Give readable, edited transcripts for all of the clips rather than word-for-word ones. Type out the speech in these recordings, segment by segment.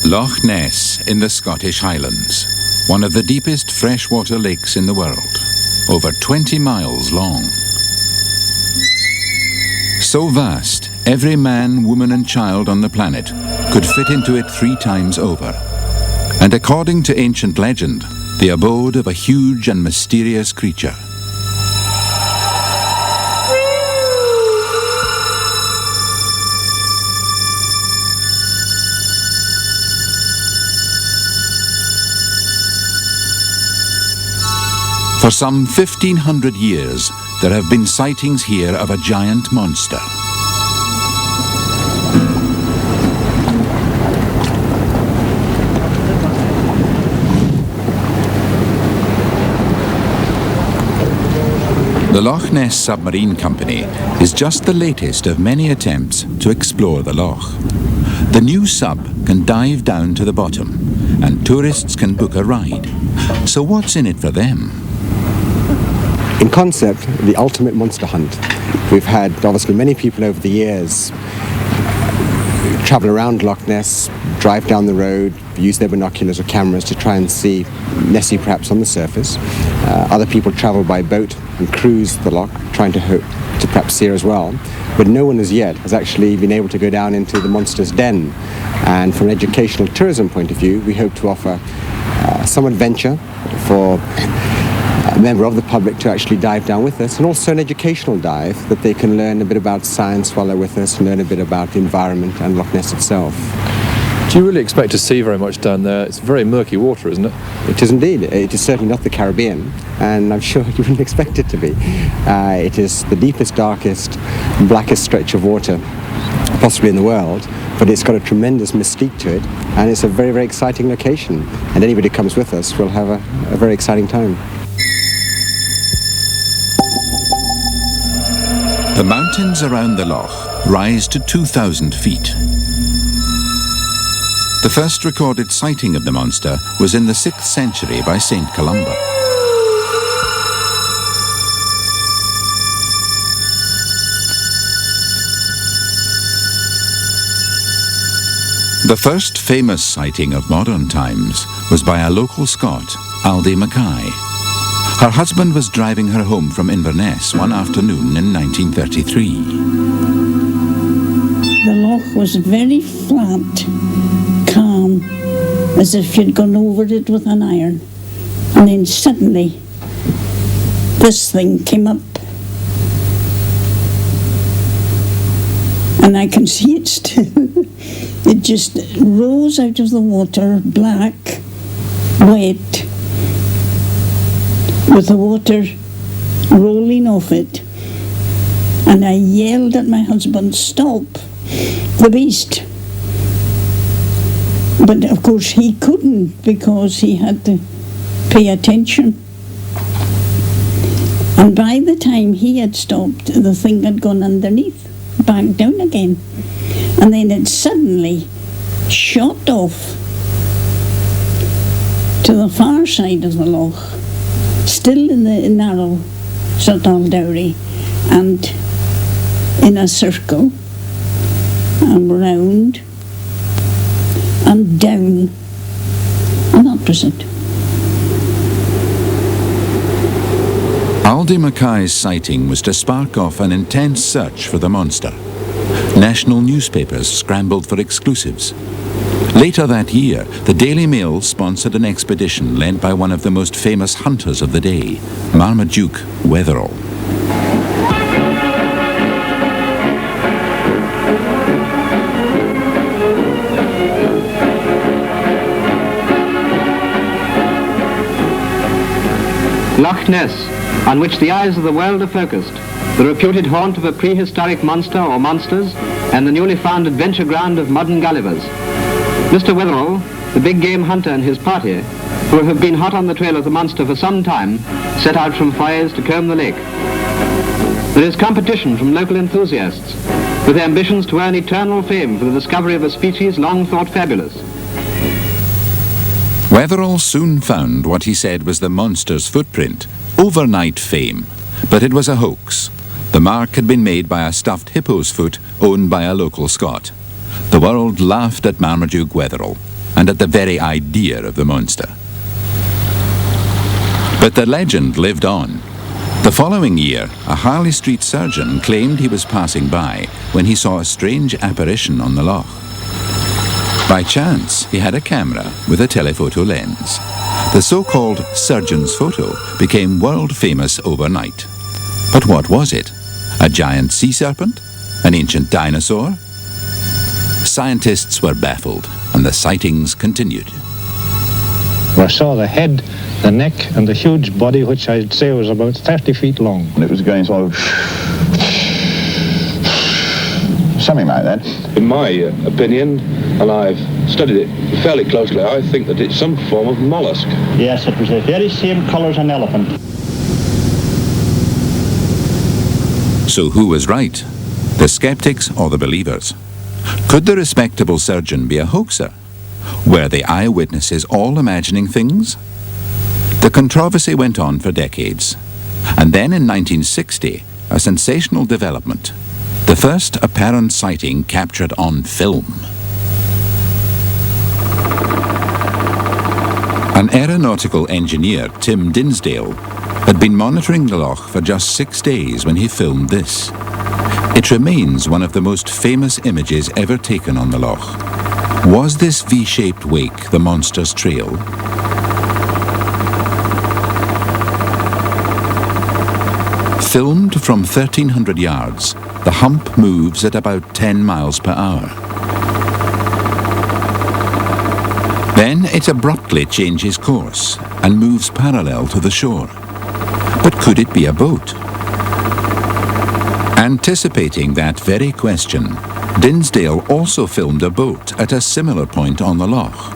Loch Ness in the Scottish Highlands, one of the deepest freshwater lakes in the world, over 20 miles long. So vast, every man, woman and child on the planet could fit into it 3 times over. And according to ancient legend, the abode of a huge and mysterious creature. For some 1,500 years, there have been sightings here of a giant monster. The Loch Ness Submarine Company is just the latest of many attempts to explore the loch. The new sub can dive down to the bottom, and tourists can book a ride. So what's in it for them? In concept, the ultimate monster hunt. We've had obviously many people over the years travel around Loch Ness, drive down the road, use their binoculars or cameras to try and see Nessie perhaps on the surface. Other people travel by boat and cruise the loch, trying to hope to perhaps see her as well. But no one as yet has actually been able to go down into the monster's den. And from an educational tourism point of view, we hope to offer some adventure for a member of the public to actually dive down with us, and also an educational dive that they can learn a bit about science while they're with us and learn a bit about the environment and Loch Ness itself. Do you really expect to see very much down there? It's very murky water, isn't it? It is indeed. It is certainly not the Caribbean, and I'm sure you wouldn't expect it to be. It is the deepest, darkest, blackest stretch of water possibly in the world, but it's got a tremendous mystique to it, and it's a very, very exciting location, and anybody who comes with us will have a very exciting time. The mountains around the loch rise to 2,000 feet. The first recorded sighting of the monster was in the 6th century by St. Columba. The first famous sighting of modern times was by a local Scot, Aldi Mackay. Her husband was driving her home from Inverness one afternoon in 1933. The loch was very flat, calm, as if you'd gone over it with an iron. And then suddenly, this thing came up. And I can see it still. It just rose out of the water, black, wet, with the water rolling off it. And I yelled at my husband, "Stop the beast." But of course he couldn't, because he had to pay attention. And by the time he had stopped, the thing had gone underneath, back down again. And then it suddenly shot off to the far side of the loch, still in the narrow sort of dowry, and in a circle, and round, and down, and that was it. Aldi Mackay's sighting was to spark off an intense search for the monster. National newspapers scrambled for exclusives. Later that year, the Daily Mail sponsored an expedition led by one of the most famous hunters of the day, Marmaduke Wetherell. Loch Ness, on which the eyes of the world are focused, the reputed haunt of a prehistoric monster or monsters, and the newly found adventure ground of modern Gullivers. Mr. Wetherell, the big game hunter, and his party, who have been hot on the trail of the monster for some time, set out from Foyers to comb the lake. There is competition from local enthusiasts, with ambitions to earn eternal fame for the discovery of a species long thought fabulous. Wetherell soon found what he said was the monster's footprint, overnight fame, but it was a hoax. The mark had been made by a stuffed hippo's foot owned by a local Scot. The world laughed at Marmaduke Wetherell, and at the very idea of the monster. But the legend lived on. The following year, a Harley Street surgeon claimed he was passing by when he saw a strange apparition on the loch. By chance, he had a camera with a telephoto lens. The so-called surgeon's photo became world famous overnight. But what was it? A giant sea serpent? An ancient dinosaur? Scientists were baffled, and the sightings continued. I saw the head, the neck, and the huge body, which I'd say was about 30 feet long. And it was going sort of... something like that. In my opinion, and I've studied it fairly closely, I think that it's some form of mollusk. Yes, it was the very same colour as an elephant. So who was right? The skeptics or the believers? Could the respectable surgeon be a hoaxer? Were the eyewitnesses all imagining things? The controversy went on for decades. And then in 1960, a sensational development. The first apparent sighting captured on film. An aeronautical engineer, Tim Dinsdale, had been monitoring the loch for just 6 days when he filmed this. It remains one of the most famous images ever taken on the loch. Was this V-shaped wake the monster's trail? Filmed from 1,300 yards, the hump moves at about 10 miles per hour. Then it abruptly changes course and moves parallel to the shore. But could it be a boat? Anticipating that very question, Dinsdale also filmed a boat at a similar point on the loch.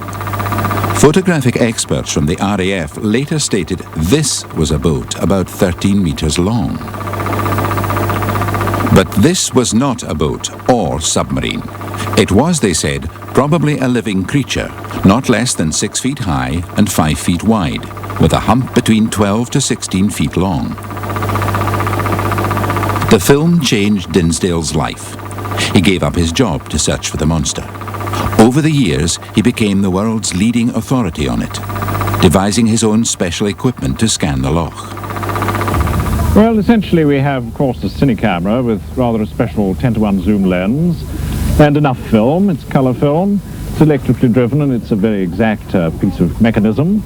Photographic experts from the RAF later stated this was a boat about 13 meters long. But this was not a boat or submarine. It was, they said, probably a living creature, not less than 6 feet high and 5 feet wide, with a hump between 12 to 16 feet long. The film changed Dinsdale's life. He gave up his job to search for the monster. Over the years, he became the world's leading authority on it, devising his own special equipment to scan the loch. Well, essentially we have, of course, a cine camera with rather a special 10:1 zoom lens and enough film. It's colour film. It's electrically driven and it's a very exact piece of mechanism.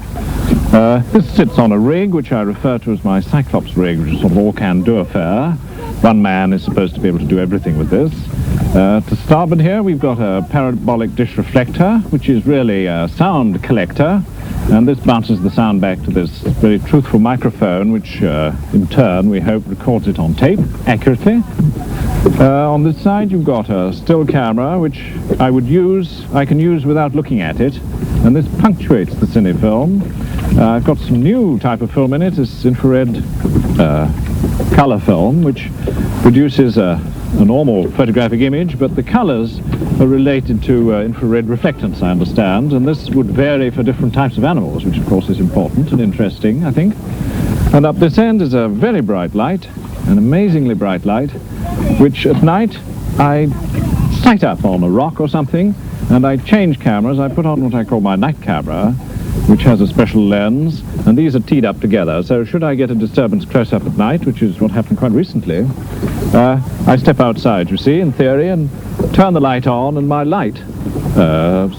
This sits on a rig, which I refer to as my Cyclops rig, which is sort of all-can-do affair. One man is supposed to be able to do everything with this. To starboard here, we've got a parabolic dish reflector, which is really a sound collector. And this bounces the sound back to this very truthful microphone, which in turn, we hope, records it on tape accurately. On this side, you've got a still camera, which I can use without looking at it. And this punctuates the cine film. I've got some new type of film in it. It's infrared color film, which produces a normal photographic image, but the colors are related to infrared reflectance, I understand, and this would vary for different types of animals, which of course is important and interesting, I think. And up this end is a very bright light, an amazingly bright light, which at night I sight up on a rock or something, and I change cameras. I put on what I call my night camera, which has a special lens, and these are teed up together. So should I get a disturbance close up at night, which is what happened quite recently, I step outside, you see, in theory, and turn the light on, and my light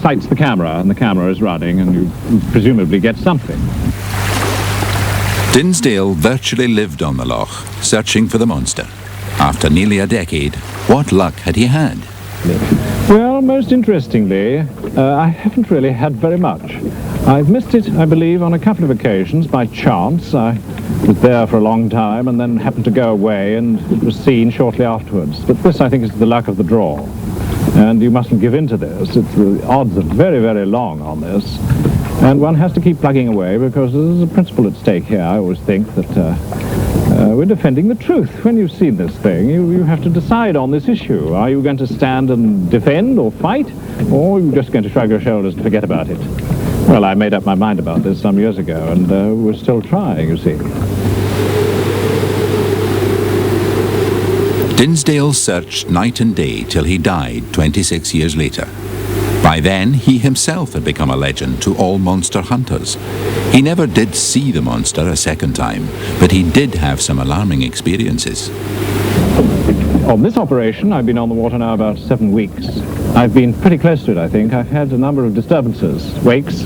sights the camera, and the camera is running, and you presumably get something. Dinsdale virtually lived on the loch, searching for the monster. After nearly a decade, what luck had he had? Well, most interestingly, I haven't really had very much. I've missed it, I believe, on a couple of occasions by chance. I was there for a long time and then happened to go away, and it was seen shortly afterwards. But this, I think, is the luck of the draw. And you mustn't give in to this. The odds are very, very long on this. And one has to keep plugging away because there's a principle at stake here. I always think that we're defending the truth. When you've seen this thing, you have to decide on this issue. Are you going to stand and defend or fight, or are you just going to shrug your shoulders and forget about it? Well, I made up my mind about this some years ago, and we're still trying, you see. Dinsdale searched night and day till he died 26 years later. By then, he himself had become a legend to all monster hunters. He never did see the monster a second time, but he did have some alarming experiences. On this operation, I've been on the water now about 7 weeks. I've been pretty close to it, I think. I've had a number of disturbances, wakes,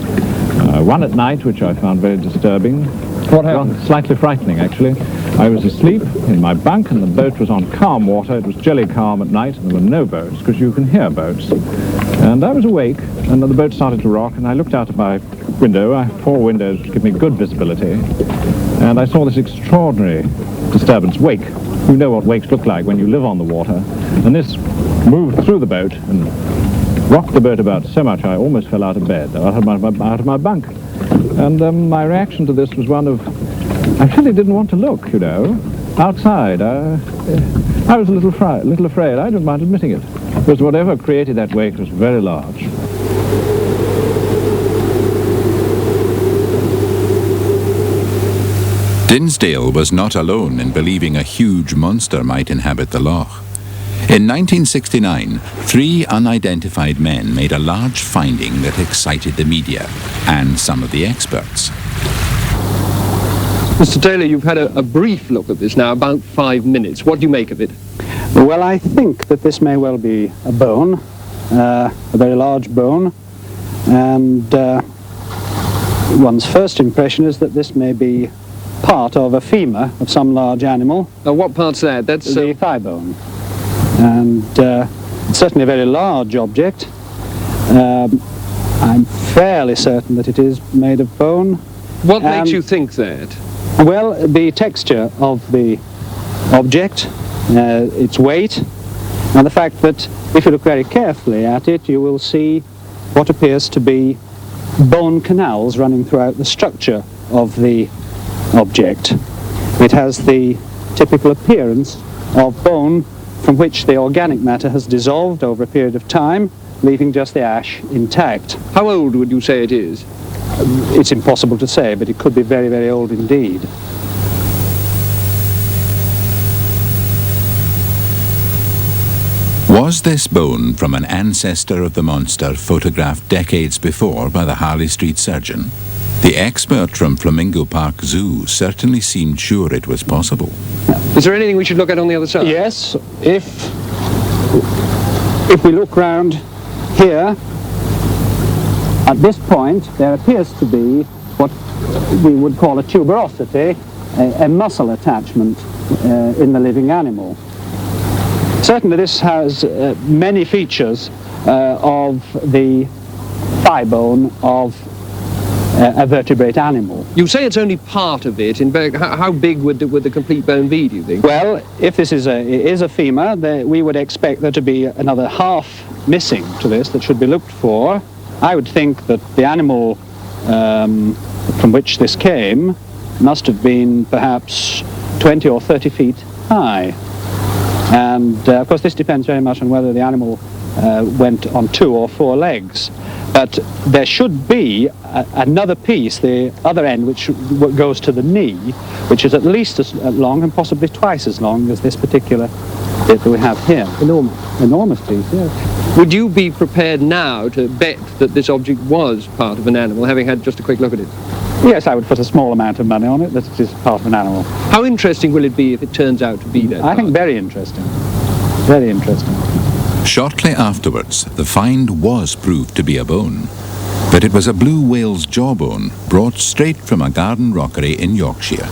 one at night, which I found very disturbing. What happened? Slightly frightening, actually. I was asleep in my bunk, and the boat was on calm water. It was jelly calm at night, and there were no boats, because you can hear boats. And I was awake, and the boat started to rock, and I looked out of my window. I have 4 windows which give me good visibility, and I saw this extraordinary disturbance, wake. You know what wakes look like when you live on the water. And this moved through the boat and rocked the boat about so much I almost fell out of bed, out of my bunk. And my reaction to this was one of, I really didn't want to look, you know, outside. I was a little afraid. I don't mind admitting it. Because whatever created that wake was very large. Dinsdale was not alone in believing a huge monster might inhabit the loch. In 1969, 3 unidentified men made a large finding that excited the media and some of the experts. Mr. Taylor, you've had a brief look at this now, about 5 minutes. What do you make of it? Well, I think that this may well be a bone, a very large bone, and one's first impression is that this may be part of a femur of some large animal. What part's that? That's the thigh bone. And it's certainly a very large object. I'm fairly certain that it is made of bone. What makes you think that? Well, the texture of the object, its weight, and the fact that if you look very carefully at it, you will see what appears to be bone canals running throughout the structure of the object. It has the typical appearance of bone from which the organic matter has dissolved over a period of time, leaving just the ash intact. How old would you say it is? It's impossible to say, but it could be very, very old indeed. Was this bone from an ancestor of the monster photographed decades before by the Harley Street surgeon? The expert from Flamingo Park Zoo certainly seemed sure it was possible. Is there anything we should look at on the other side? Yes, if we look round here, at this point there appears to be what we would call a tuberosity, a muscle attachment in the living animal. Certainly this has many features of the thigh bone of a vertebrate animal. You say it's only part of it. In fact, how big would the complete bone be, do you think? Well, if this is a femur, we would expect there to be another half missing to this that should be looked for. I would think that the animal from which this came must have been perhaps 20 or 30 feet high. And of course this depends very much on whether the animal went on 2 or 4 legs. But there should be another piece, the other end, which goes to the knee, which is at least as long and possibly twice as long as this particular bit that we have here. Enormous piece, yes. Would you be prepared now to bet that this object was part of an animal, having had just a quick look at it? Yes, I would put a small amount of money on it that it is part of an animal. How interesting will it be if it turns out to be that? I think very interesting. Very interesting. Shortly afterwards, the find was proved to be a bone, but it was a blue whale's jawbone brought straight from a garden rockery in Yorkshire.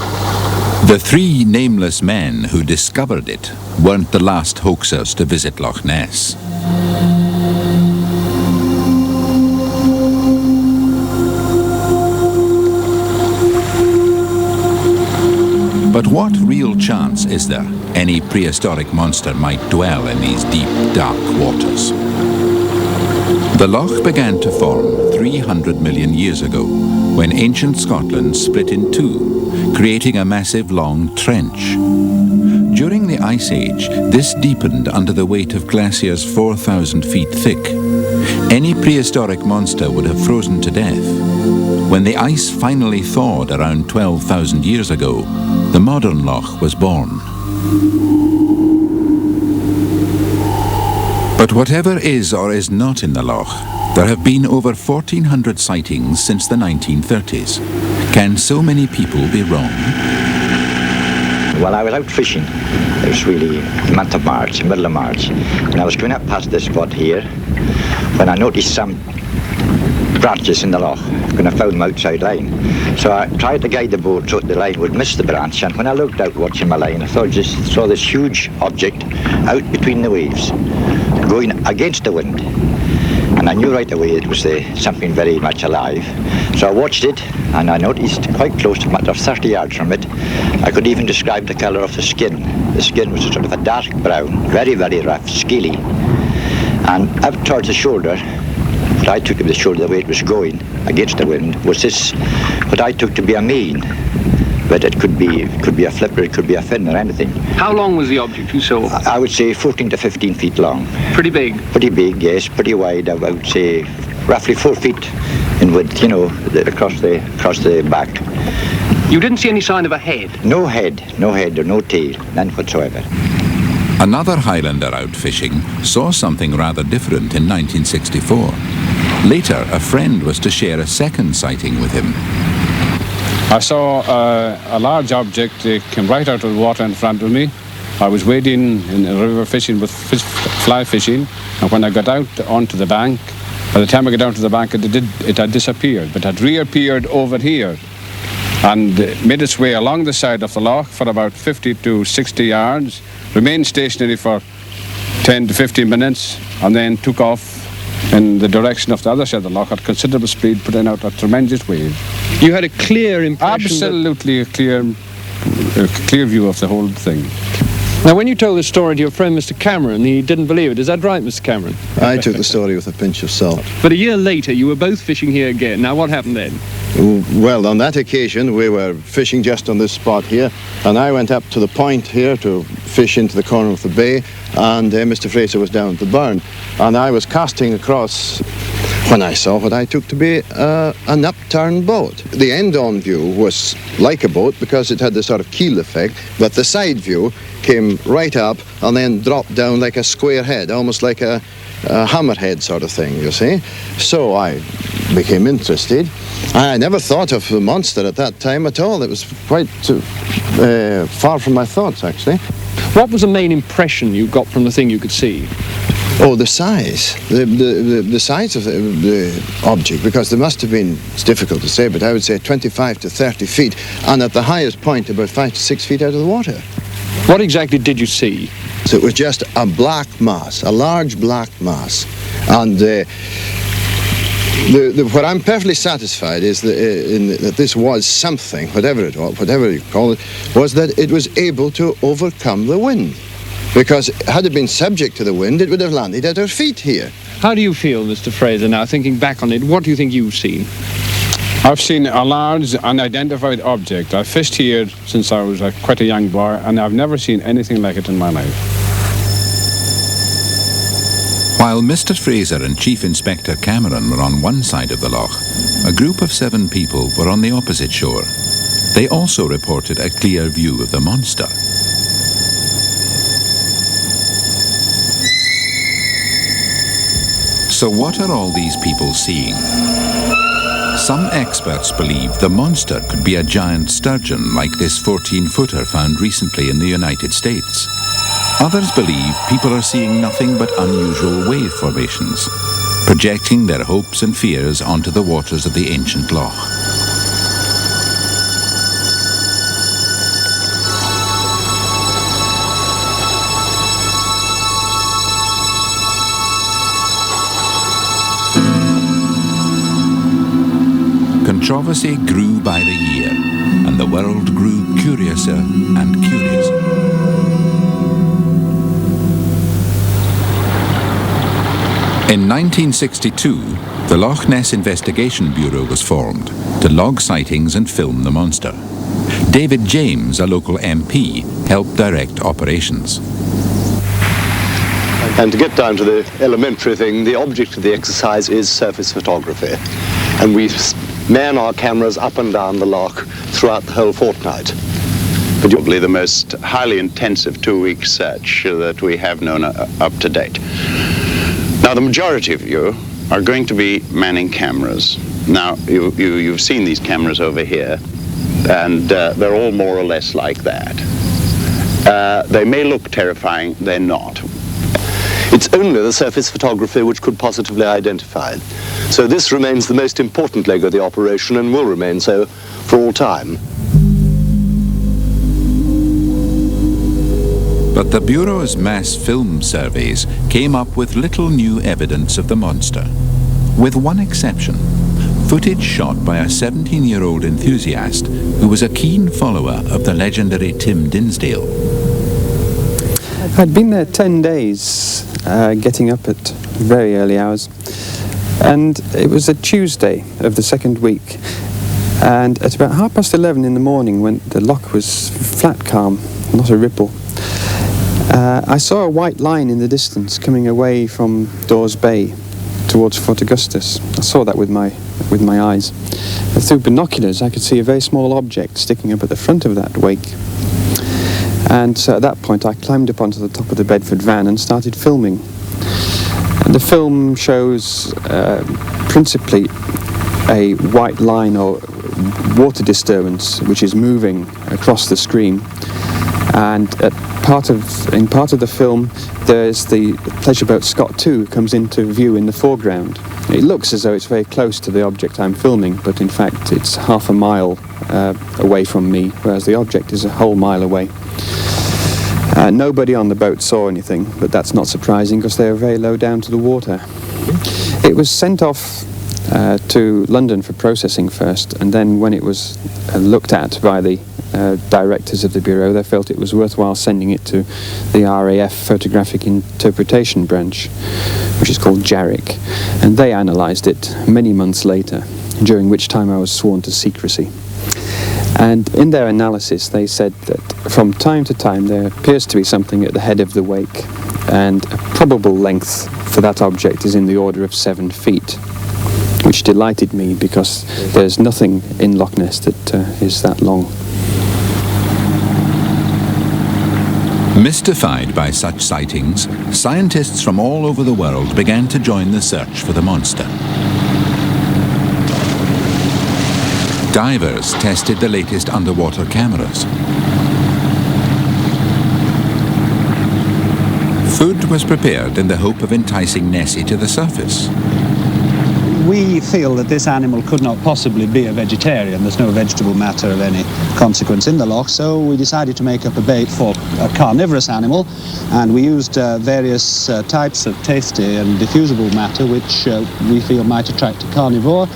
The 3 nameless men who discovered it weren't the last hoaxers to visit Loch Ness. But what real chance is there any prehistoric monster might dwell in these deep, dark waters? The loch began to form 300 million years ago, when ancient Scotland split in 2, creating a massive long trench. During the Ice Age, this deepened under the weight of glaciers 4,000 feet thick. Any prehistoric monster would have frozen to death. When the ice finally thawed around 12,000 years ago, the modern loch was born. But whatever is or is not in the loch, There have been over 1,400 sightings since the 1930s. Can so many people be wrong? Well, I was out fishing. It was really the month of March, middle of March. And I was going up past this spot here when I noticed some branches in the loch, when I found them outside line. So I tried to guide the boat so that the line would miss the branch, and when I looked out watching my line, I saw this huge object out between the waves, going against the wind. And I knew right away it was something very much alive. So I watched it, and I noticed quite close, a matter of 30 yards from it, I could even describe the colour of the skin. The skin was a sort of a dark brown, very, very rough, scaly. And up towards the shoulder, what I took to be the shoulder, the way it was going against the wind, was this, what I took to be a mane. But it could be a flipper, it could be a fin or anything. How long was the object you saw? I would say 14 to 15 feet long. Pretty big? Pretty big, yes. Pretty wide. I would say roughly 4 feet in width, you know, across the back. You didn't see any sign of a head? No head or no tail, none whatsoever. Another Highlander out fishing saw something rather different in 1964. Later, a friend was to share a second sighting with him. I saw a large object came right out of the water in front of me. I was wading in the river fishing with fly fishing, and when I got out onto the bank, by the time I got down to the bank, it had disappeared, but had reappeared over here and made its way along the side of the loch for about 50 to 60 yards, remained stationary for 10 to 15 minutes, and then took off in the direction of the other side of the loch at considerable speed, putting out a tremendous wave. You had a clear impression? Absolutely a clear view of the whole thing. Now, when you told this story to your friend, Mr. Cameron, he didn't believe it. Is that right, Mr. Cameron? I took the story with a pinch of salt. But a year later, you were both fishing here again. Now, what happened then? Well, on that occasion, we were fishing just on this spot here, and I went up to the point here to fish into the corner of the bay, and Mr. Fraser was down at the burn, and I was casting across when I saw what I took to be an upturned boat. The end-on view was like a boat because it had the sort of keel effect, but the side view came right up and then dropped down like a square head, almost like a hammerhead sort of thing, you see. So I became interested. I never thought of the monster at that time at all. It was quite far from my thoughts, actually. What was the main impression you got from the thing you could see? Oh, the size. The size of the object, because there must have been, it's difficult to say, but I would say 25 to 30 feet, and at the highest point about 5 to 6 feet out of the water. What exactly did you see? So it was just a black mass, a large black mass. And what I'm perfectly satisfied is that this was something, whatever it was, whatever you call it, was that it was able to overcome the wind. Because had it been subject to the wind, it would have landed at our feet here. How do you feel, Mr. Fraser, now, thinking back on it? What do you think you've seen? I've seen a large unidentified object. I've fished here since I was quite a young boy, and I've never seen anything like it in my life. While Mr. Fraser and Chief Inspector Cameron were on one side of the loch, a group of 7 people were on the opposite shore. They also reported a clear view of the monster. So what are all these people seeing? Some experts believe the monster could be a giant sturgeon like this 14-footer found recently in the United States. Others believe people are seeing nothing but unusual wave formations, projecting their hopes and fears onto the waters of the ancient loch. Controversy grew by the year, and the world grew curiouser and curiouser. In 1962, the Loch Ness Investigation Bureau was formed to log sightings and film the monster. David James, a local MP, helped direct operations. And to get down to the elementary thing, the object of the exercise is surface photography. And we man our cameras up and down the loch throughout the whole fortnight. Probably the most highly intensive 2-week search that we have known up to date. Now, the majority of you are going to be manning cameras. Now, you've seen these cameras over here, and they're all more or less like that. They may look terrifying, they're not. It's only the surface photography which could positively identify it. So this remains the most important leg of the operation and will remain so for all time. But the Bureau's mass film surveys came up with little new evidence of the monster, with one exception: footage shot by a 17-year-old enthusiast who was a keen follower of the legendary Tim Dinsdale. I'd been there 10 days, getting up at very early hours, and it was a Tuesday of the second week, and at about 11:30 in the morning, when the loch was flat calm, not a ripple, I saw a white line in the distance coming away from Dawes Bay towards Fort Augustus. I saw that with my eyes. And through binoculars I could see a very small object sticking up at the front of that wake. And so at that point I climbed up onto the top of the Bedford van and started filming. And the film shows principally a white line or water disturbance which is moving across the stream. And in part of the film, there's the pleasure boat Scott 2 comes into view in the foreground. It looks as though it's very close to the object I'm filming, but in fact it's half a mile away from me, whereas the object is a whole mile away. Nobody on the boat saw anything, but that's not surprising because they were very low down to the water. It was sent off to London for processing first, and then when it was looked at by the directors of the Bureau, they felt it was worthwhile sending it to the RAF Photographic Interpretation Branch, which is called JARIC, and they analysed it many months later, during which time I was sworn to secrecy. And in their analysis they said that from time to time there appears to be something at the head of the wake, and a probable length for that object is in the order of 7 feet, which delighted me because there's nothing in Loch Ness that is that long. Mystified by such sightings, scientists from all over the world began to join the search for the monster. Divers tested the latest underwater cameras. Food was prepared in the hope of enticing Nessie to the surface. We feel that this animal could not possibly be a vegetarian. There's no vegetable matter of any consequence in the loch, so we decided to make up a bait for a carnivorous animal, and we used various types of tasty and diffusible matter which we feel might attract a carnivore.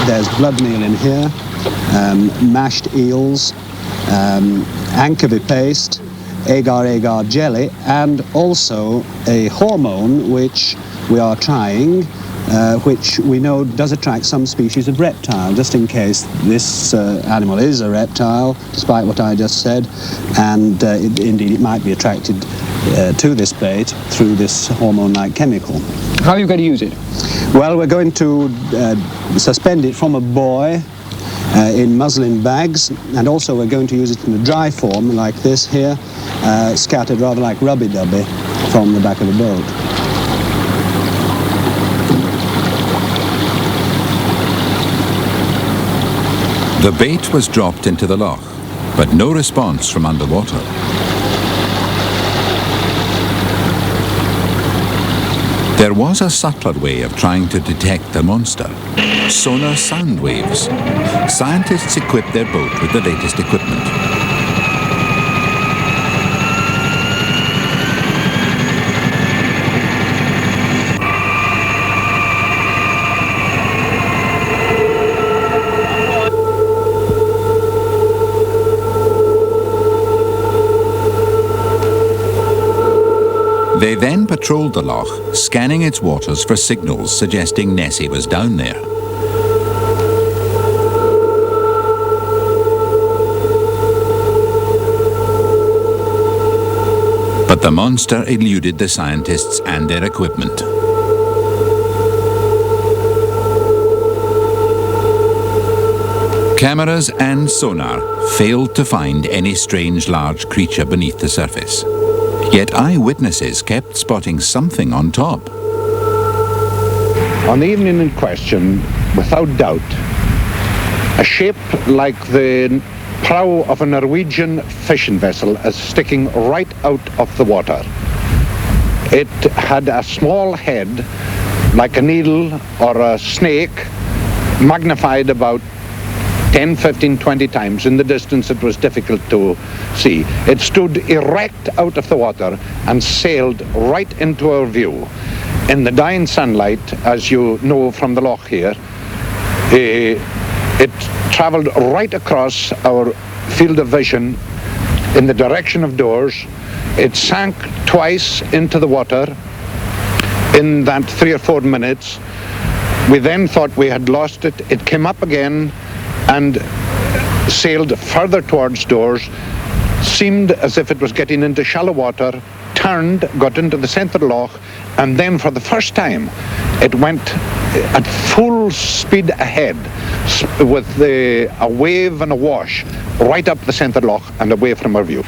There's blood meal in here, mashed eels, anchovy paste, agar-agar jelly, and also a hormone which we are trying, which we know does attract some species of reptile, just in case this animal is a reptile, despite what I just said, and indeed it might be attracted to this bait through this hormone-like chemical. How are you going to use it? Well, we're going to suspend it from a buoy in muslin bags, and also we're going to use it in a dry form like this here, scattered rather like rubby-dubby from the back of the boat. The bait was dropped into the loch, but no response from underwater. There was a subtler way of trying to detect the monster: sonar sound waves. Scientists equipped their boat with the latest equipment. They then patrolled the loch, scanning its waters for signals suggesting Nessie was down there. But the monster eluded the scientists and their equipment. Cameras and sonar failed to find any strange large creature beneath the surface. Yet eyewitnesses kept spotting something on top. On the evening in question, without doubt, a shape like the prow of a Norwegian fishing vessel is sticking right out of the water. It had a small head, like a needle or a snake, magnified about 10, 15, 20 times. In the distance it was difficult to see. It stood erect out of the water and sailed right into our view. In the dying sunlight, as you know from the loch here, it travelled right across our field of vision in the direction of doors. It sank twice into the water in that 3 or 4 minutes. We then thought we had lost it. It came up again and sailed further towards doors, seemed as if it was getting into shallow water, turned, got into the centre loch, and then for the first time it went at full speed ahead with a wave and a wash right up the centre loch and away from our view.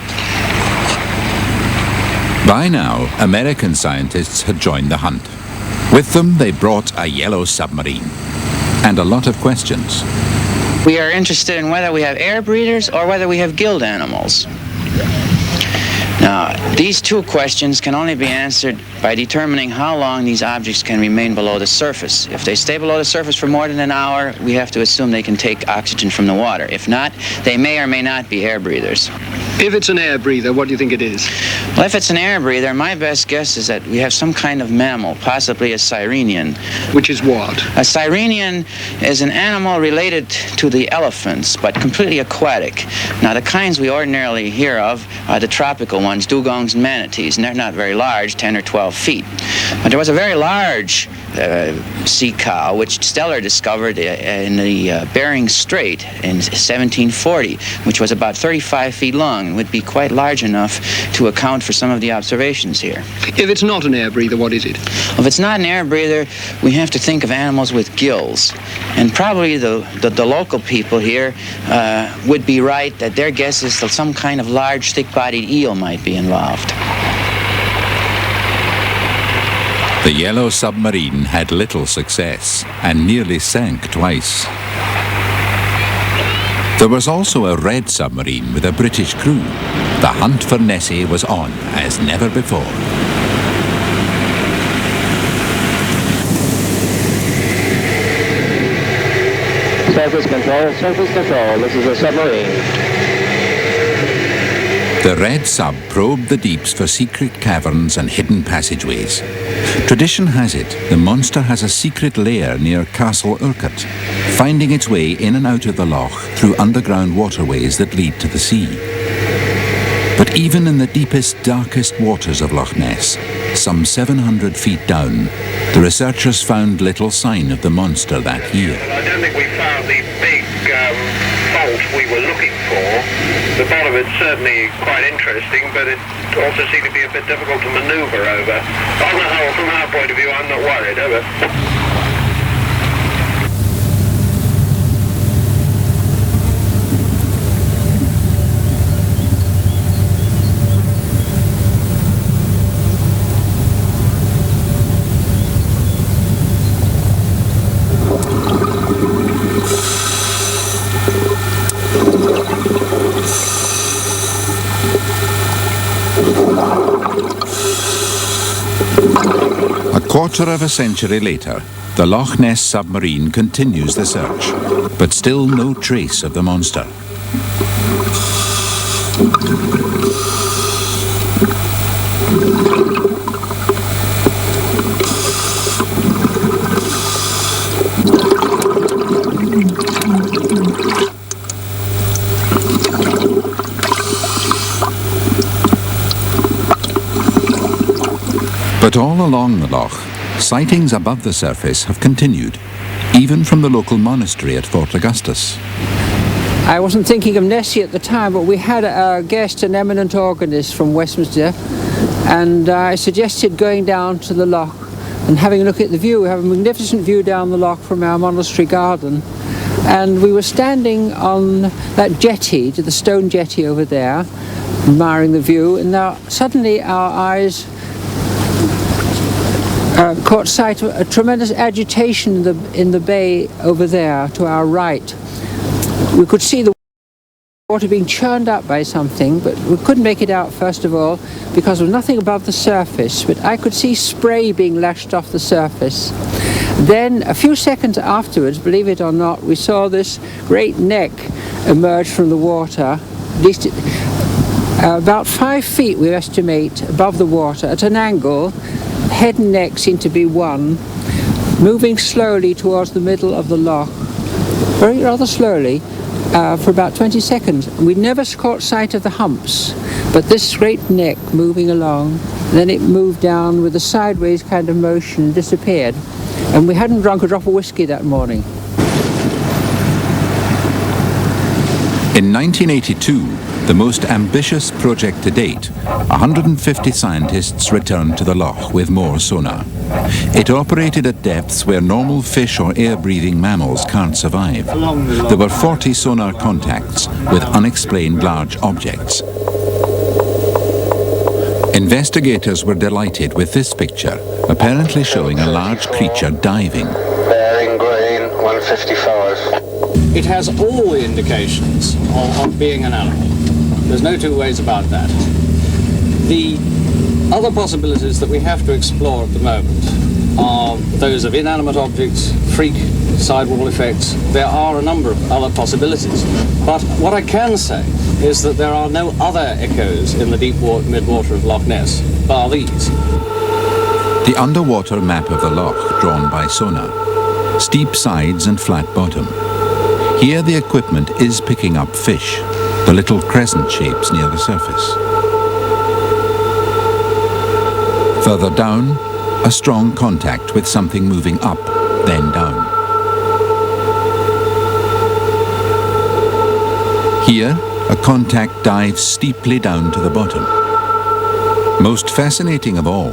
By now, American scientists had joined the hunt. With them, they brought a yellow submarine and a lot of questions. We are interested in whether we have air breathers or whether we have gilled animals. Now, these two questions can only be answered by determining how long these objects can remain below the surface. If they stay below the surface for more than an hour, we have to assume they can take oxygen from the water. If not, they may or may not be air breathers. If it's an air breather, what do you think it is? Well, if it's an air breather, my best guess is that we have some kind of mammal, possibly a sirenian. Which is what? A sirenian is an animal related to the elephants, but completely aquatic. Now, the kinds we ordinarily hear of are the tropical ones, dugongs and manatees, and they're not very large, 10 or 12 feet. But there was a very large sea cow, which Steller discovered in the Bering Strait in 1740, which was about 35 feet long and would be quite large enough to account for some of the observations here. If it's not an air breather, what is it? Well, if it's not an air breather, we have to think of animals with gills. And probably the local people here would be right that their guess is that some kind of large, thick-bodied eel might be involved. The yellow submarine had little success and nearly sank twice. There was also a red submarine with a British crew. The hunt for Nessie was on as never before. Surface control, this is a submarine. The red sub probed the deeps for secret caverns and hidden passageways. Tradition has it the monster has a secret lair near Castle Urquhart, finding its way in and out of the loch through underground waterways that lead to the sea. But even in the deepest, darkest waters of Loch Ness, some 700 feet down, the researchers found little sign of the monster that year. I don't think we found the big fault we were looking for. The bottom is certainly quite interesting, but it also seemed to be a bit difficult to maneuver over. On the whole, from our point of view, I'm not worried, over. A quarter of a century later, the Loch Ness submarine continues the search, but still no trace of the monster. But all along the loch, sightings above the surface have continued, even from the local monastery at Fort Augustus. I wasn't thinking of Nessie at the time, but we had a guest, an eminent organist from Westminster, and I suggested going down to the loch and having a look at the view. We have a magnificent view down the loch from our monastery garden, and we were standing on that jetty, the stone jetty over there, admiring the view, and now suddenly our eyes caught sight of a tremendous agitation in the bay over there to our right. We could see the water being churned up by something, but we couldn't make it out first of all because there was nothing above the surface, but I could see spray being lashed off the surface. Then a few seconds afterwards, believe it or not, we saw this great neck emerge from the water, at least about 5 feet we estimate above the water at an angle. Head and neck seemed to be one, moving slowly towards the middle of the loch, rather slowly, for about 20 seconds. We never caught sight of the humps, but this great neck moving along, then it moved down with a sideways kind of motion and disappeared. And we hadn't drunk a drop of whiskey that morning. In 1982, the most ambitious project to date, 150 scientists returned to the loch with more sonar. It operated at depths where normal fish or air-breathing mammals can't survive. There were 40 sonar contacts with unexplained large objects. Investigators were delighted with this picture, apparently showing a large creature diving. Bearing green, 155. It has all the indications of being an animal. There's no two ways about that. The other possibilities that we have to explore at the moment are those of inanimate objects, freak sidewall effects. There are a number of other possibilities. But what I can say is that there are no other echoes in the deep midwater of Loch Ness, bar these. The underwater map of the loch drawn by sonar. Steep sides and flat bottom. Here the equipment is picking up fish, the little crescent shapes near the surface. Further down, a strong contact with something moving up, then down. Here, a contact dives steeply down to the bottom. Most fascinating of all,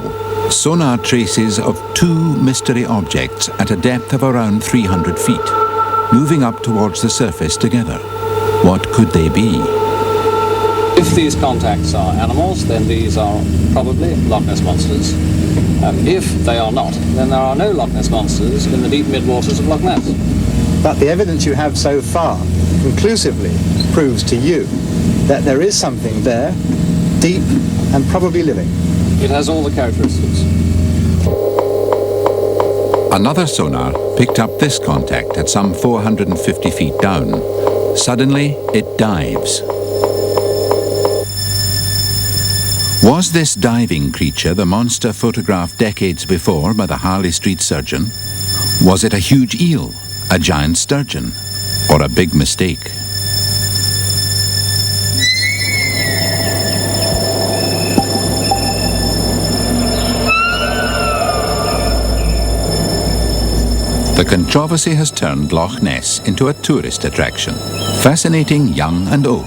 sonar traces of 2 mystery objects at a depth of around 300 feet, moving up towards the surface together. What could they be? If these contacts are animals, then these are probably Loch Ness monsters. If they are not, then there are no Loch Ness monsters in the deep midwaters of Loch Ness. But the evidence you have so far conclusively proves to you that there is something there, deep and probably living. It has all the characteristics. Another sonar picked up this contact at some 450 feet down. Suddenly, it dives. Was this diving creature the monster photographed decades before by the Harley Street surgeon? Was it a huge eel, a giant sturgeon, or a big mistake? The controversy has turned Loch Ness into a tourist attraction, fascinating young and old.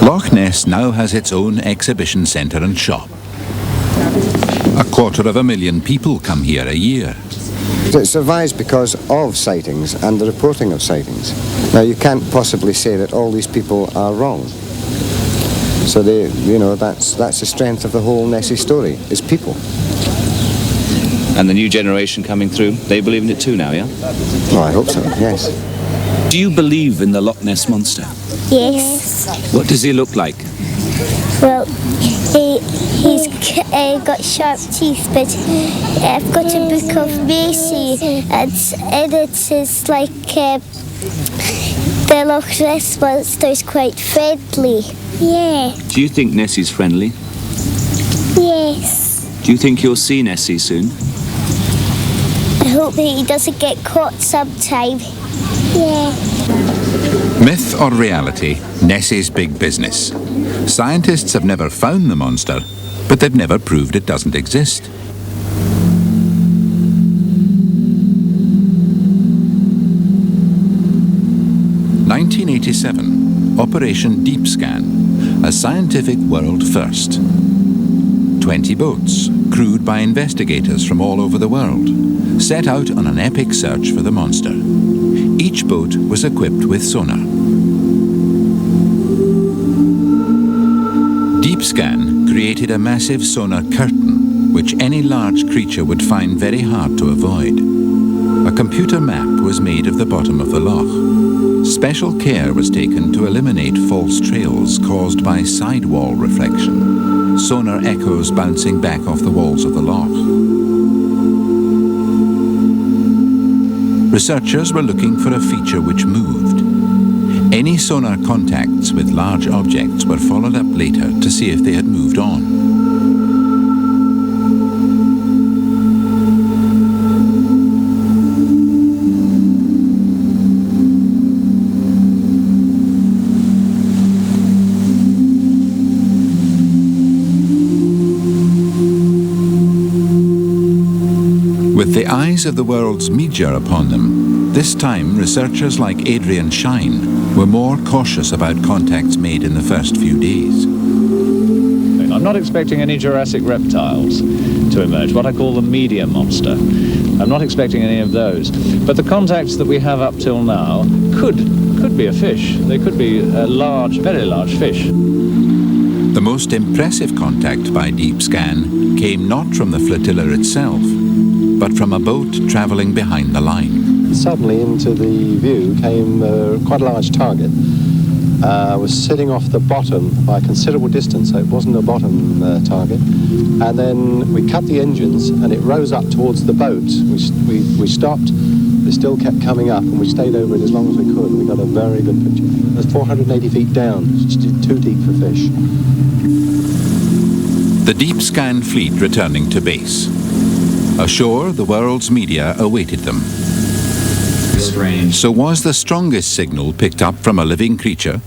Loch Ness now has its own exhibition centre and shop. 250,000 people come here a year. It survives because of sightings and the reporting of sightings. Now, you can't possibly say that all these people are wrong. So that's the strength of the whole Nessie story, is people. And the new generation coming through, they believe in it too now, yeah? Oh, I hope so, yes. Do you believe in the Loch Ness Monster? Yes. What does he look like? Well, he's got sharp teeth, but I've got a book of Macy, and it is like the Loch Ness Monster is quite friendly. Yeah. Do you think Nessie's friendly? Yes. Do you think you'll see Nessie soon? I hope that he doesn't get caught sometime. Yeah. Myth or reality, Nessie's big business. Scientists have never found the monster, but they've never proved it doesn't exist. (1987) Operation Deep Scan, a scientific world first. 20 boats, crewed by investigators from all over the world, set out on an epic search for the monster. Each boat was equipped with sonar. Deep Scan created a massive sonar curtain which any large creature would find very hard to avoid. A computer map was made of the bottom of the loch. Special care was taken to eliminate false trails caused by sidewall reflection, sonar echoes bouncing back off the walls of the loch. Researchers were looking for a feature which moved. Any sonar contacts with large objects were followed up later to see if they had moved on. With the eyes of the world's media upon them, this time researchers like Adrian Shine were more cautious about contacts made in the first few days. I'm not expecting any Jurassic reptiles to emerge, what I call the media monster. I'm not expecting any of those. But the contacts that we have up till now could be a fish. They could be a large, very large fish. The most impressive contact by deep scan came not from the flotilla itself, but from a boat travelling behind the line. Suddenly into the view came quite a large target. Was sitting off the bottom by a considerable distance, so it wasn't a bottom target. And then we cut the engines and it rose up towards the boat. We stopped, it still kept coming up, and we stayed over it as long as we could. We got a very good picture. It was 480 feet down, it's too deep for fish. The deep scan fleet returning to base. Ashore, the world's media awaited them. Strange. So was the strongest signal picked up from a living creature?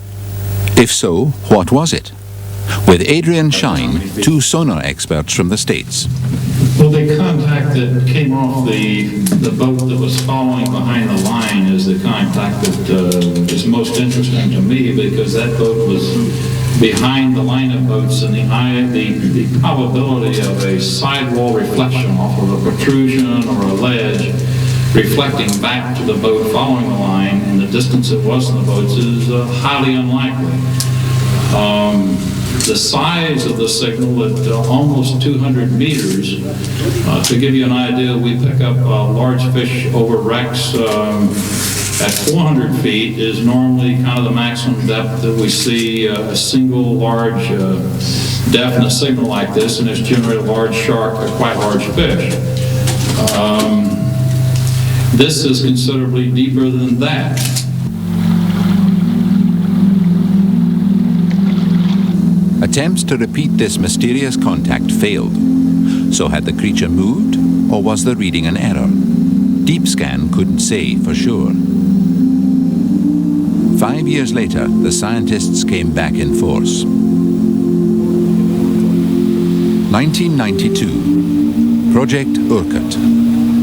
If so, what was it? With Adrian Shine, two sonar experts from the States. Well, the contact that came off the boat that was following behind the line is the contact that is most interesting to me, because that boat was behind the line of boats, and the probability of a sidewall reflection off of a protrusion or a ledge reflecting back to the boat following the line and the distance it was from the boats is highly unlikely. The size of the signal at almost 200 meters, to give you an idea, we pick up large fish over wrecks at 400 feet is normally kind of the maximum depth that we see a single large definite signal like this, and it's generally a large shark or quite large fish. This is considerably deeper than that. Attempts to repeat this mysterious contact failed. So had the creature moved, or was the reading an error? Deep scan couldn't say for sure. 5 years later, the scientists came back in force. 1992, Project Urquhart,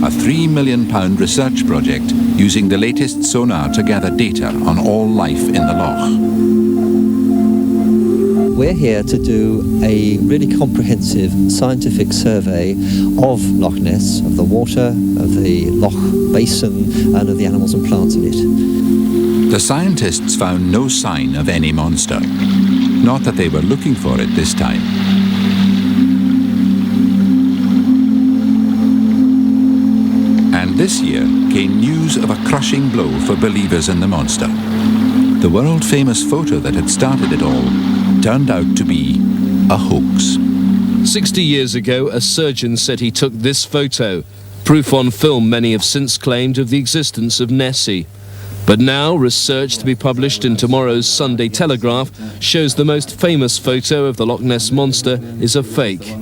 a £3 million research project using the latest sonar to gather data on all life in the loch. We're here to do a really comprehensive scientific survey of Loch Ness, of the water, of the loch basin, and of the animals and plants in it. The scientists found no sign of any monster. Not that they were looking for it this time. And this year came news of a crushing blow for believers in the monster. The world-famous photo that had started it all turned out to be a hoax. 60 years ago, a surgeon said he took this photo, proof on film many have since claimed of the existence of Nessie. But now, research to be published in tomorrow's Sunday Telegraph shows the most famous photo of the Loch Ness Monster is a fake.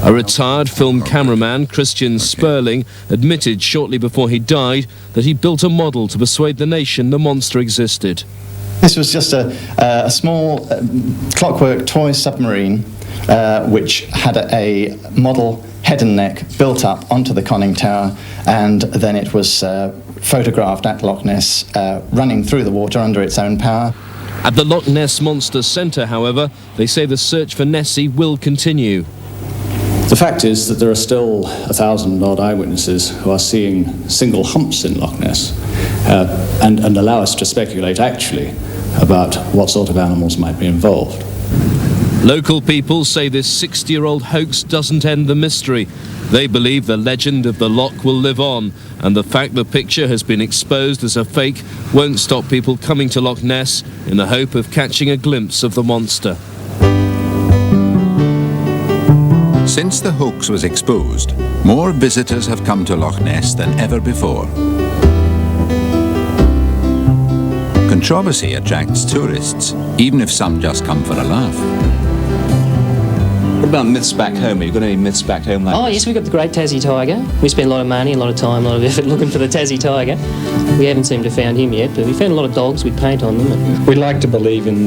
A retired film cameraman, Christian Sperling, admitted shortly before he died that he built a model to persuade the nation the monster existed. This was just a small clockwork toy submarine which had a model head and neck built up onto the conning tower, and then it was photographed at Loch Ness running through the water under its own power. At the Loch Ness Monster Centre, however, they say the search for Nessie will continue. The fact is that there are still 1,000 odd eyewitnesses who are seeing single humps in Loch Ness and allow us to speculate actually about what sort of animals might be involved. Local people say this 60-year-old hoax doesn't end the mystery. They believe the legend of the loch will live on, and the fact the picture has been exposed as a fake won't stop people coming to Loch Ness in the hope of catching a glimpse of the monster. Since the hoax was exposed, more visitors have come to Loch Ness than ever before. Controversy attracts tourists, even if some just come for a laugh. What about myths back home? Have you got any myths back home like this? Yes, we've got the great Tassie tiger. We spent a lot of money, a lot of time, a lot of effort looking for the Tassie tiger. We haven't seemed to have found him yet, but we found a lot of dogs with paint on them. We like to believe in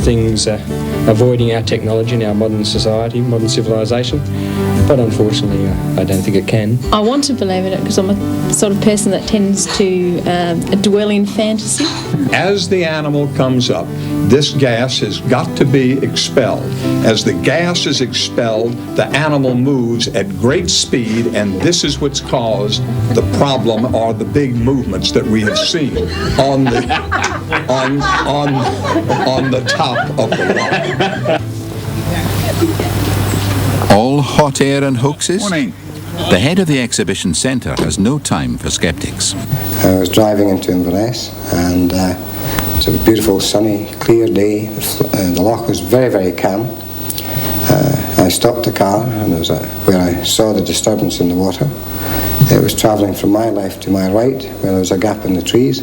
things avoiding our technology in our modern society, modern civilization, but unfortunately I don't think it can. I want to believe in it because I'm a sort of person that tends to dwell in fantasy. As the animal comes up, this gas has got to be expelled. As the gas is expelled, the animal moves at great speed, and this is what's caused the problem or the big movements that we have seen on the on the top of the rock. All hot air and hoaxes? Morning. The head of the exhibition centre has no time for skeptics. I was driving into Inverness, and it was a beautiful, sunny, clear day. The loch was very, very calm. I stopped the car, and where I saw the disturbance in the water. It was travelling from my left to my right, where there was a gap in the trees.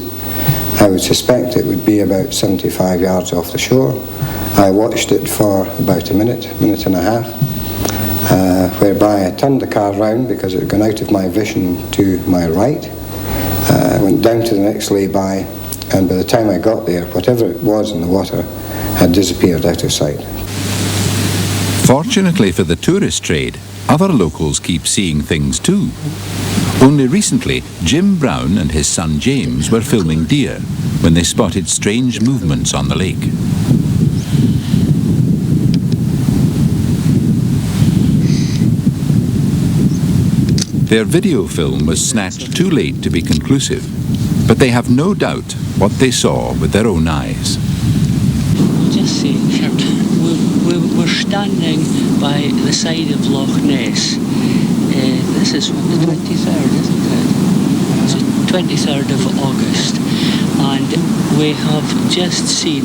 I would suspect it would be about 75 yards off the shore. I watched it for about a minute and a half, whereby I turned the car round because it had gone out of my vision to my right. I went down to the next lay-by, and by the time I got there, whatever it was in the water had disappeared out of sight. Fortunately for the tourist trade, other locals keep seeing things too. Only recently, Jim Brown and his son James were filming deer when they spotted strange movements on the lake. Their video film was snatched too late to be conclusive, but they have no doubt what they saw with their own eyes. Just say, we're standing by the side of Loch Ness. This is the 23rd, isn't it? It's the 23rd of August. And we have just seen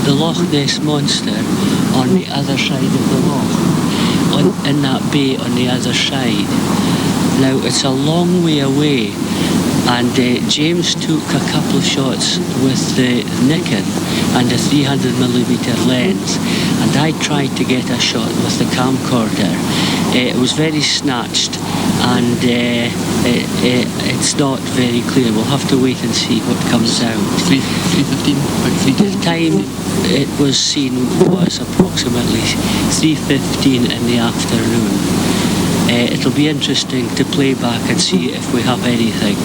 the Loch Ness monster on the other side of the loch, in that bay on the other side. Now, it's a long way away, and James took a couple of shots with the Nikon and a 300mm lens, and I tried to get a shot with the camcorder. It was very snatched, and it's not very clear. We'll have to wait and see what comes out. 3:15? The time it was seen was approximately 3:15 in the afternoon. It'll be interesting to play back and see if we have anything.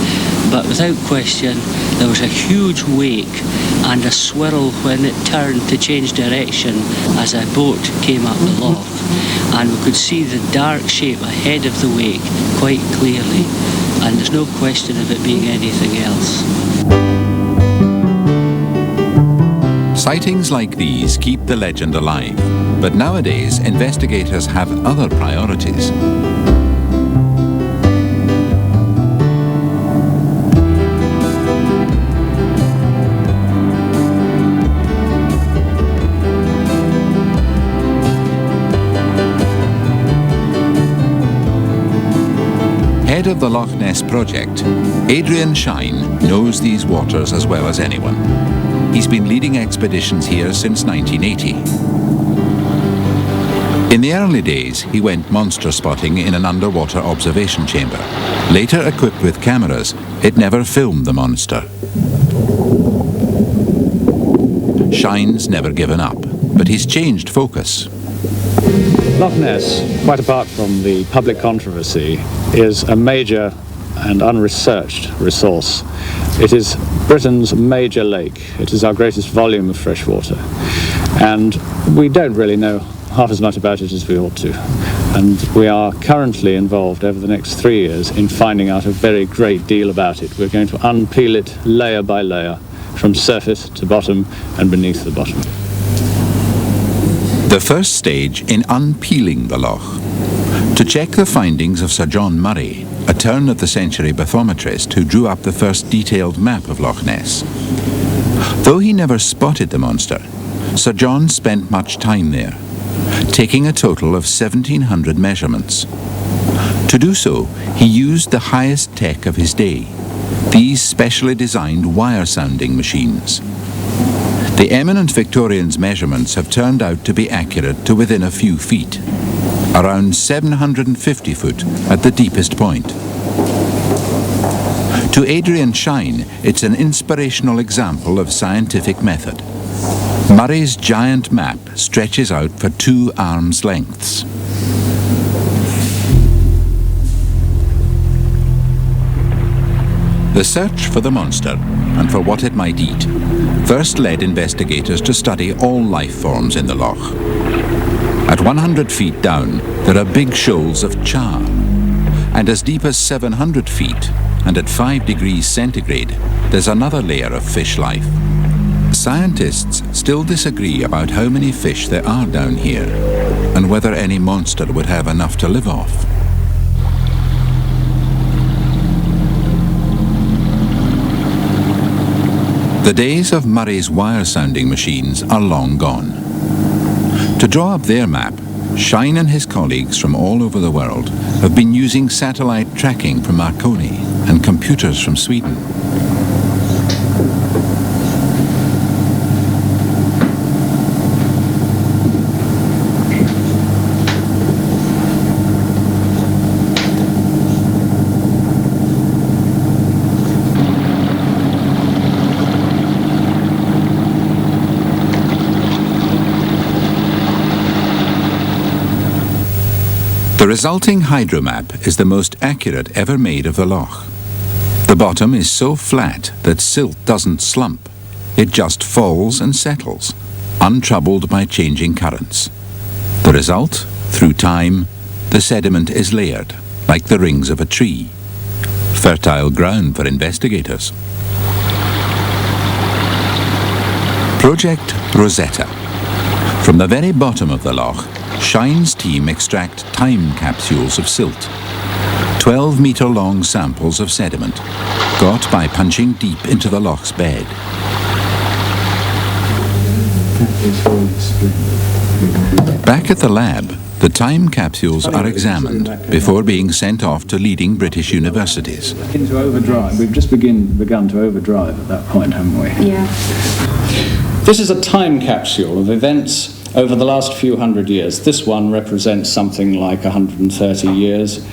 But without question, there was a huge wake and a swirl when it turned to change direction as a boat came up the loch. And we could see the dark shape ahead of the wake quite clearly. And there's no question of it being anything else. Sightings like these keep the legend alive, but nowadays investigators have other priorities. Head of the Loch Ness project, Adrian Shine knows these waters as well as anyone. He's been leading expeditions here since 1980. In the early days, he went monster spotting in an underwater observation chamber. Later equipped with cameras, it never filmed the monster. Shine's never given up, but he's changed focus. Loch Ness, quite apart from the public controversy, is a major and unresearched resource. It is Britain's major lake. It is our greatest volume of fresh water. And we don't really know half as much about it as we ought to. And we are currently involved over the next 3 years in finding out a very great deal about it. We're going to unpeel it layer by layer, from surface to bottom and beneath the bottom. The first stage in unpeeling the loch. To check the findings of Sir John Murray, a turn-of-the-century bathymetrist who drew up the first detailed map of Loch Ness. Though he never spotted the monster, Sir John spent much time there, taking a total of 1,700 measurements. To do so, he used the highest tech of his day, these specially designed wire-sounding machines. The eminent Victorian's measurements have turned out to be accurate to within a few feet, around 750 foot at the deepest point. To Adrian Shine, it's an inspirational example of scientific method. Murray's giant map stretches out for 2 arms' lengths. The search for the monster and for what it might eat first led investigators to study all life forms in the loch. At 100 feet down, there are big shoals of char, and as deep as 700 feet, and at 5 degrees centigrade, there's another layer of fish life. Scientists still disagree about how many fish there are down here, and whether any monster would have enough to live off. The days of Murray's wire-sounding machines are long gone. To draw up their map, Shine and his colleagues from all over the world have been using satellite tracking from Marconi and computers from Sweden. The resulting hydromap is the most accurate ever made of the loch. The bottom is so flat that silt doesn't slump. It just falls and settles, untroubled by changing currents. The result, through time, the sediment is layered, like the rings of a tree. Fertile ground for investigators. Project Rosetta. From the very bottom of the loch, Shine's team extract time capsules of silt, 12-metre-long samples of sediment, got by punching deep into the loch's bed. Back at the lab, the time capsules are examined before being sent off to leading British universities. Into overdrive. We've just begun to overdrive at that point, haven't we? Yeah. This is a time capsule of events over the last few hundred years. This one represents something like 130 years.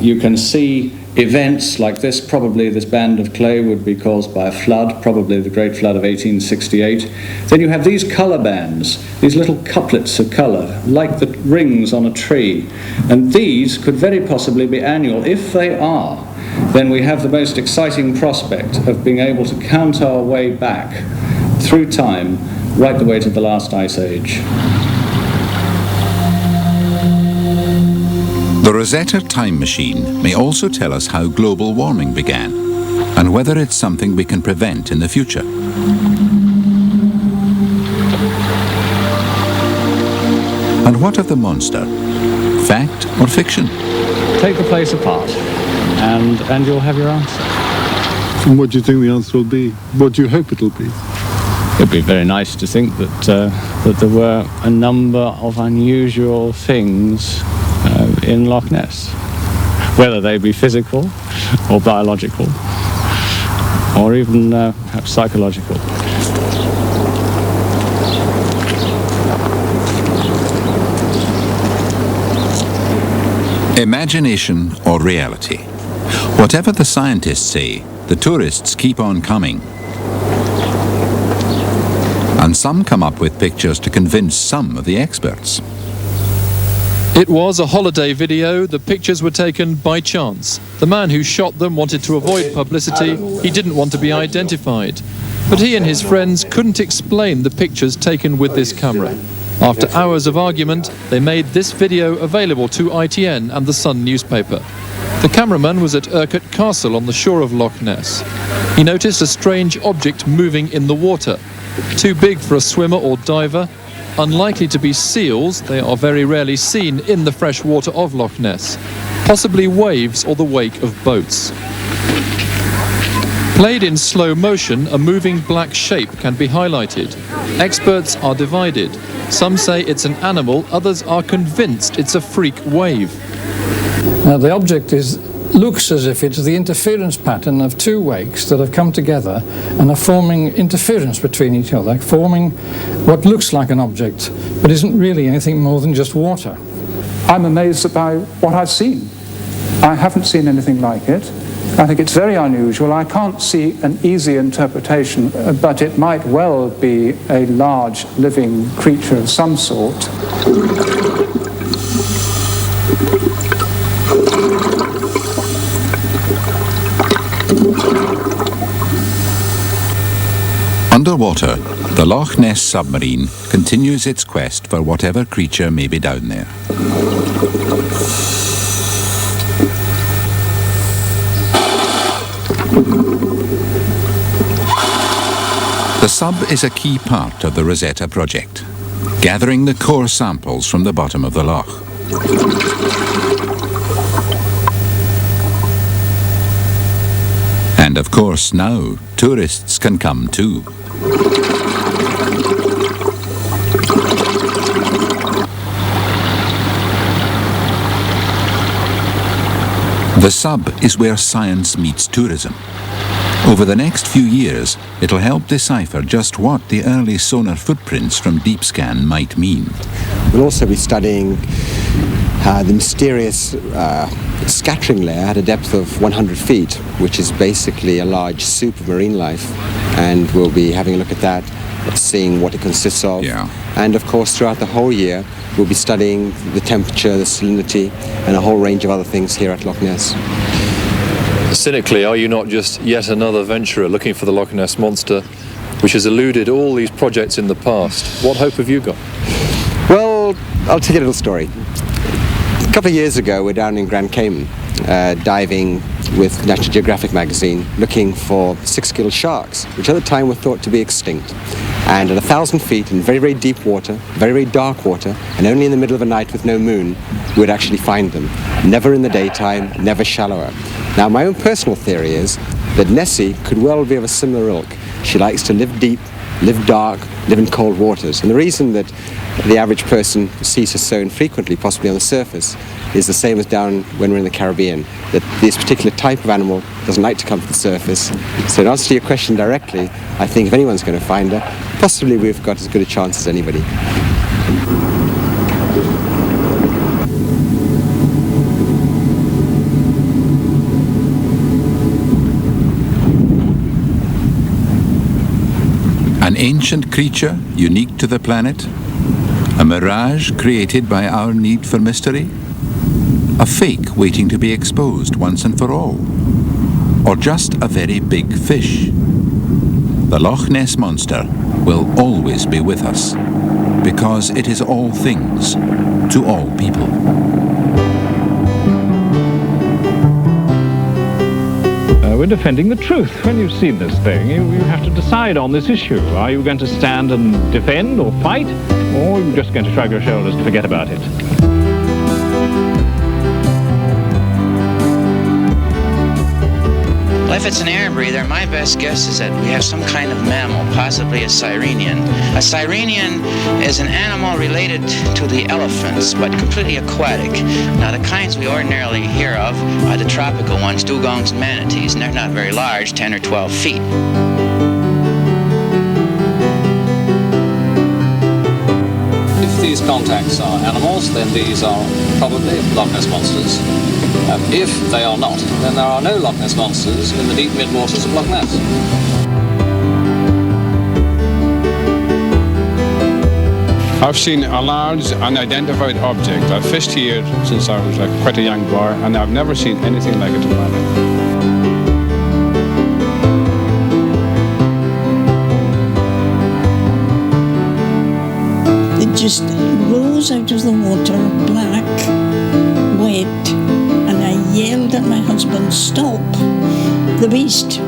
You can see events like this. Probably this band of clay would be caused by a flood, probably the Great Flood of 1868. Then you have these colour bands, these little couplets of colour, like the rings on a tree. And these could very possibly be annual. If they are, then we have the most exciting prospect of being able to count our way back through time, right the way to the last ice age. The Rosetta time machine may also tell us how global warming began, and whether it's something we can prevent in the future. And what of the monster? Fact or fiction? Take the place apart, and you'll have your answer. And what do you think the answer will be? What do you hope it'll be? It'd be very nice to think that there were a number of unusual things in Loch Ness, whether they be physical or biological, or even perhaps psychological. Imagination or reality? Whatever the scientists say, the tourists keep on coming. And some come up with pictures to convince some of the experts. It was a holiday video. The pictures were taken by chance. The man who shot them wanted to avoid publicity. He didn't want to be identified. But he and his friends couldn't explain the pictures taken with this camera. After hours of argument, they made this video available to ITN and the Sun newspaper. The cameraman was at Urquhart Castle on the shore of Loch Ness. He noticed a strange object moving in the water. Too big for a swimmer or diver, Unlikely to be seals, they are very rarely seen in the fresh water of Loch Ness. Possibly waves or the wake of boats. Played in slow motion, a moving black shape can be highlighted. Experts are divided. Some say it's an animal, others are convinced it's a freak wave. Now the object looks as if it's the interference pattern of two wakes that have come together and are forming interference between each other, forming what looks like an object, but isn't really anything more than just water. I'm amazed by what I've seen. I haven't seen anything like it. I think it's very unusual. I can't see an easy interpretation, but it might well be a large living creature of some sort. Underwater, the Loch Ness submarine continues its quest for whatever creature may be down there. The sub is a key part of the Rosetta project, gathering the core samples from the bottom of the loch. And of course now, tourists can come too. The sub is where science meets tourism. Over the next few years, it'll help decipher just what the early sonar footprints from deep scan might mean. We'll also be studying the mysterious scattering layer at a depth of 100 feet, which is basically a large soup of marine life. And we'll be having a look at that, seeing what it consists of. Yeah. And of course, throughout the whole year, we'll be studying the temperature, the salinity, and a whole range of other things here at Loch Ness. Cynically, are you not just yet another venturer looking for the Loch Ness Monster, which has eluded all these projects in the past? What hope have you got? Well, I'll tell you a little story. A couple of years ago, we're down in Grand Cayman, diving with National Geographic magazine, looking for 6-gilled sharks, which at the time were thought to be extinct. And at 1,000 feet in very, very deep water, very, very dark water, and only in the middle of a night with no moon, we would actually find them. Never in the daytime, never shallower. Now, my own personal theory is that Nessie could well be of a similar ilk. She likes to live deep, live dark, live in cold waters. And the reason that the average person sees her so infrequently, possibly on the surface, is the same as down when we're in the Caribbean, that this particular type of animal doesn't like to come to the surface. So in answer to your question directly, I think if anyone's going to find her, possibly we've got as good a chance as anybody. An ancient creature unique to the planet? A mirage created by our need for mystery? A fake waiting to be exposed once and for all? Or just a very big fish? The Loch Ness Monster will always be with us, because it is all things to all people. We're defending the truth. When you've seen this thing, you have to decide on this issue. Are you going to stand and defend or fight, or are you just going to shrug your shoulders to forget about it? Well, if it's an air breather, my best guess is that we have some kind of mammal, possibly a sirenian. A sirenian is an animal related to the elephants, but completely aquatic. Now, the kinds we ordinarily hear of are the tropical ones, dugongs and manatees, and they're not very large, 10 or 12 feet. If these contacts are animals, then these are probably Loch Ness monsters. If they are not, then there are no Loch Ness monsters in the deep mid-waters of Loch Ness. I've seen a large unidentified object. I've fished here since I was quite a young boy, and I've never seen anything like it in my life. It just rose out of the water, black, wet, and I yelled at my husband, "Stop the beast!"